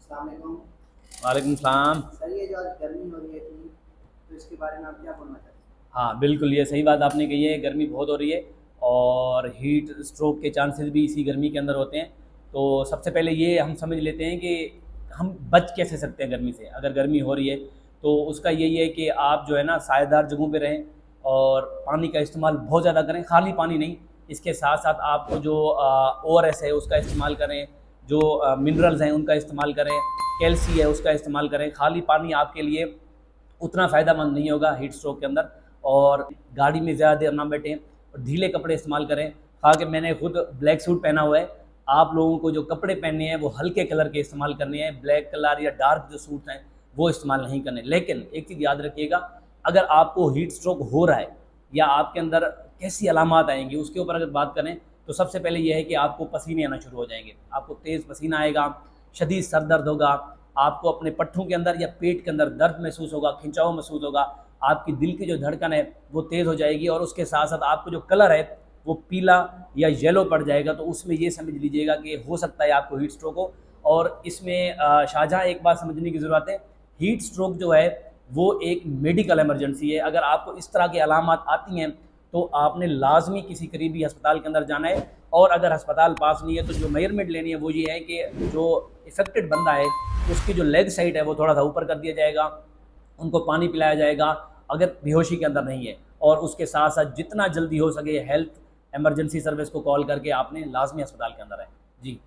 अस्सलाम वालेकुम। वालेकुम सलाम। सर ये जो आज गर्मी हो रही है इतनी, तो इसके बारे में आप क्या बोलना चाहते हाँ बिल्कुल, ये सही बात आपने कही है, गर्मी बहुत हो रही है और हीट स्ट्रोक के चांसेस भी इसी गर्मी के अंदर होते हैं। तो सबसे पहले ये हम समझ लेते हैं कि हम बच कैसे सकते हैं गर्मी से। अगर गर्मी हो रही है तो उसका यही है कि आप जो है ना सायेदार जगहों पे रहें और पानी का इस्तेमाल बहुत ज़्यादा करें, खाली पानी नहीं। इसके साथ साथ आपको जो ORS है उसका इस्तेमाल करें, जो मिनरल्स हैं उनका इस्तेमाल करें, कैल्सी है उसका इस्तेमाल करें। खाली पानी आपके लिए उतना फ़ायदेमंद नहीं होगा हीट स्ट्रोक के अंदर। और गाड़ी में ज़्यादा देर ना बैठें और ढीले कपड़े इस्तेमाल करें। खा के मैंने खुद ब्लैक सूट पहना हुआ है। आप लोगों को जो कपड़े पहनने हैं वो हल्के कलर के इस्तेमाल करने हैं, ब्लैक कलर या डार्क जो सूट हैं वो इस्तेमाल नहीं करने। लेकिन एक चीज़ याद रखिएगा, अगर आपको हीट स्ट्रोक हो रहा है या आपके अंदर कैसी अलामात आएंगी उसके ऊपर अगर बात करें तो सबसे पहले यह है कि आपको पसीने आना शुरू हो जाएंगे, आपको तेज़ पसीना आएगा, शदीद सर दर्द होगा, आपको अपने पट्ठों के अंदर या पेट के अंदर दर्द महसूस होगा, खिंचाव महसूस होगा, आपकी दिल की जो धड़कन है वो तेज़ हो जाएगी और उसके साथ साथ आपको जो कलर है वो पीला या येलो पड़ जाएगा। तो उसमें ये समझ लीजिएगा कि हो सकता है आपको हीट स्ट्रोक हो। और इसमें शाहजहाँ एक बात समझने की ज़रूरत है, हीट स्ट्रोक जो है वो एक मेडिकल इमरजेंसी है। अगर आपको इस तरह की अलामत आती हैं तो आपने लाजमी किसी करीबी अस्पताल के अंदर जाना है। और अगर अस्पताल पास नहीं है तो जो मेजरमेंट लेनी है वो ये है कि जो इफेक्टेड बंदा है उसकी जो लेग साइड है वो थोड़ा सा ऊपर कर दिया जाएगा, उनको पानी पिलाया जाएगा अगर बेहोशी के अंदर नहीं है। और उसके साथ साथ जितना जल्दी हो सके हेल्थ इमरजेंसी सर्विस को कॉल करके आपने लाजमी अस्पताल के अंदर है। जी।